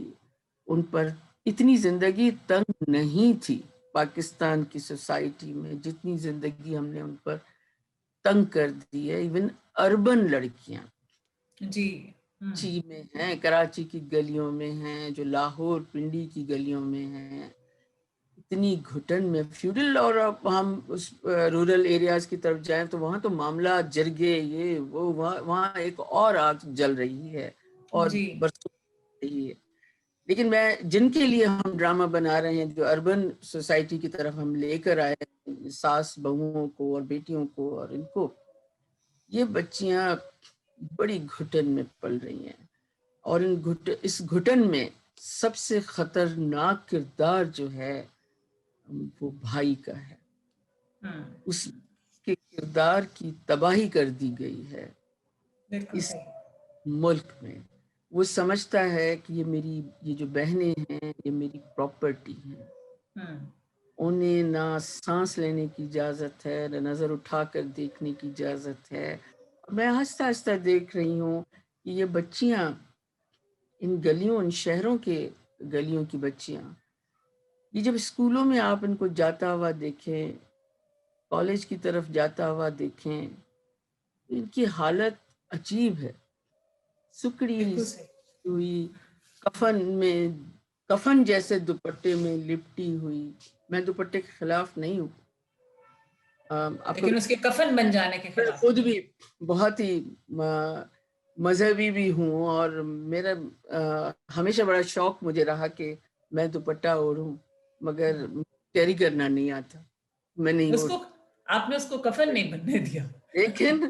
ان پر, اتنی زندگی تنگ نہیں تھی پاکستان کی سوسائٹی میں جتنی زندگی ہم نے ان پر تنگ کر دی ہے. ایون اربن لڑکیاں جی کراچی میں ہیں, کراچی کی گلیوں میں ہیں, جو لاہور پنڈی کی گلیوں میں ہیں, اتنی گھٹن میں فیوڈل. اور اب ہم اس رورل ایریاز کی طرف جائیں تو وہاں تو معاملہ جرگے یہ وہ, وہاں ایک اور آگ جل رہی ہے اور جی برسوں رہی ہے. لیکن میں جن کے لیے ہم ڈرامہ بنا رہے ہیں, جو اربن سوسائٹی کی طرف ہم لے کر آئے, ساس بہوؤں کو اور بیٹیوں کو, اور ان کو, یہ بچیاں بڑی گھٹن میں پل رہی ہیں. اور اس گھٹن میں سب سے خطرناک کردار جو ہے وہ بھائی کا ہے. اس کے کردار کی تباہی کر دی گئی ہے بالکل اس صحیح. ملک میں. وہ سمجھتا ہے کہ یہ جو بہنیں ہیں یہ میری پراپرٹی ہیں, انہیں نہ سانس لینے کی اجازت ہے, نہ نظر اٹھا کر دیکھنے کی اجازت ہے. میں آہستہ آہستہ دیکھ رہی ہوں کہ یہ بچیاں ان گلیوں, ان شہروں کے گلیوں کی بچیاں, یہ جب اسکولوں میں آپ ان کو جاتا ہوا دیکھیں, کالج کی طرف جاتا ہوا دیکھیں, ان کی حالت عجیب ہے. سکڑی بالکل صحیح. ہوئی, کفن جیسے دوپٹے میں لپٹی ہوئی. میں دوپٹے کے خلاف نہیں ہوں, آپ کو لیکن اس کے کفن بن جانے کے میں خلاف خود نہیں. بھی بہت ہی مذہبی بھی ہوں, اور میرا ہمیشہ بڑا شوق مجھے رہا کہ میں دوپٹہ اوڑھوں, مگر کیری کرنا نہیں آتا, میں نہیں اس اوڑھ. کو آپ نے اس کو کفن نہیں بننے دیا. لیکن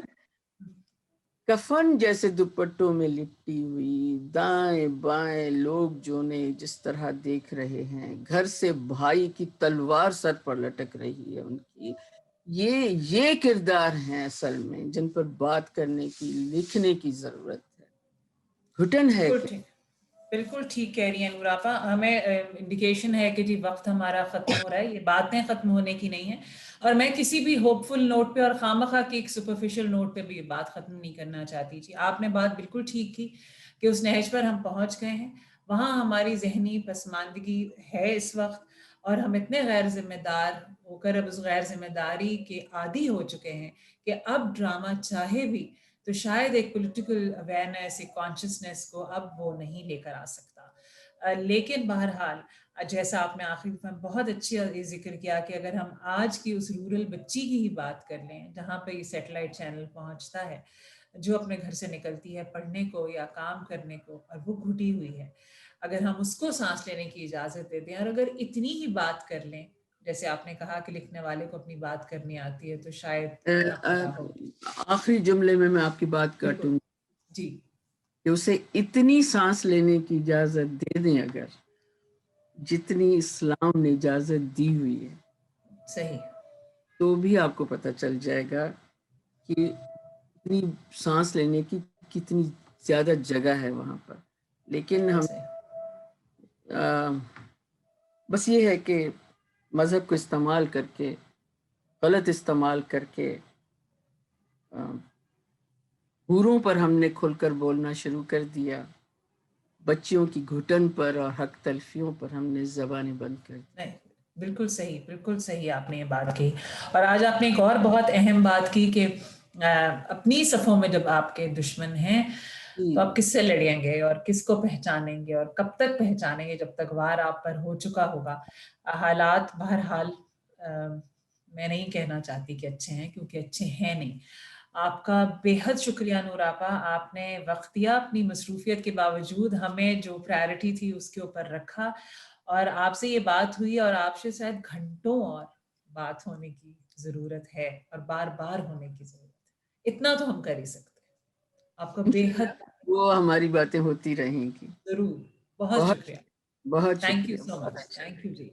کفن جیسے دوپٹوں میں لپٹی ہوئی, دائیں بائیں لوگ جو نے جس طرح دیکھ رہے ہیں, گھر سے بھائی کی تلوار سر پر لٹک رہی ہے ان کی, یہ کردار ہیں اصل میں جن پر بات کرنے کی, لکھنے کی ضرورت ہے. گھٹن ہے بالکل کہ ٹھیک, بالکل ٹھیک کہہ رہی ہیں نور آپا. ہمیں انڈیکیشن ہے کہ جی وقت ہمارا ختم ہو رہا ہے, یہ باتیں ختم ہونے کی نہیں ہیں, اور میں کسی بھی ہوپ فل نوٹ پہ اور خواہ کی ایک سپرفیشل نوٹ پہ بھی یہ بات ختم نہیں کرنا چاہتی. جی آپ نے بات بالکل ٹھیک کی کہ اس نہج پر ہم پہنچ گئے ہیں, وہاں ہماری ذہنی پسماندگی ہے اس وقت, اور ہم اتنے غیر ذمہ دار ہو کر اب اس غیر ذمہ داری کے عادی ہو چکے ہیں کہ اب ڈرامہ چاہے بھی تو شاید ایک پولیٹیکل اویئرنیس, ایک کانشیسنیس کو اب وہ نہیں لے کر آ سکتا. لیکن بہرحال جیسا آپ نے آخری میں بہت اچھی ذکر کیا کہ اگر ہم آج کی اس رورل بچی کی ہی بات کر لیں جہاں پہ یہ سیٹلائٹ چینل پہنچتا ہے, جو اپنے گھر سے نکلتی ہے پڑھنے کو یا کام کرنے کو, اور وہ گھٹی ہوئی ہے, اگر ہم اس کو سانس لینے کی اجازت دیتے ہیں, اور اگر اتنی ہی بات کر لیں, جیسے آپ نے کہا کہ لکھنے والے کو اپنی بات کرنی آتی ہے, تو شاید کیا خطا ہو. آخری جملے میں آپ کی بات کاٹوں بالکل گی جی. کہ اسے اتنی سانس لینے کی اجازت دے دیں اگر جتنی اسلام نے اجازت دی ہوئی ہے, صحیح. تو بھی آپ کو پتہ چل جائے گا کہ اتنی سانس لینے کی کتنی زیادہ جگہ ہے وہاں پر. لیکن بالکل ہم صحیح. بس یہ ہے کہ مذہب کو استعمال کر کے, غلط استعمال کر کے, حوروں پر ہم نے کھل کر بولنا شروع کر دیا, بچیوں کی گھٹن پر اور حق تلفیوں پر ہم نے زبانیں بند کر دی. نہیں, بالکل صحیح, بالکل صحیح آپ نے یہ بات کی. اور آج آپ نے ایک اور بہت اہم بات کی کہ اپنی صفوں میں جب آپ کے دشمن ہیں تو آپ کس سے لڑیں گے اور کس کو پہچانیں گے, اور کب تک پہچانیں گے, جب تک وار آپ پر ہو چکا ہوگا. حالات بہرحال میں نہیں کہنا چاہتی کہ اچھے ہیں, کیونکہ اچھے ہیں نہیں. آپ کا بے حد شکریہ نور آپا, آپ نے وقت دیا, اپنی مصروفیت کے باوجود ہمیں جو پرائرٹی تھی اس کے اوپر رکھا, اور آپ سے یہ بات ہوئی, اور آپ سے شاید گھنٹوں اور بات ہونے کی ضرورت ہے, اور بار بار ہونے کی ضرورت ہے. اتنا تو ہم کر ہی سکتے ہیں. آپ کا بےحد وہ ہماری باتیں ہوتی رہیں گی. ضرور. بہت شکریہ. بہت تھینک یو شکریہ. So much. Thank you G.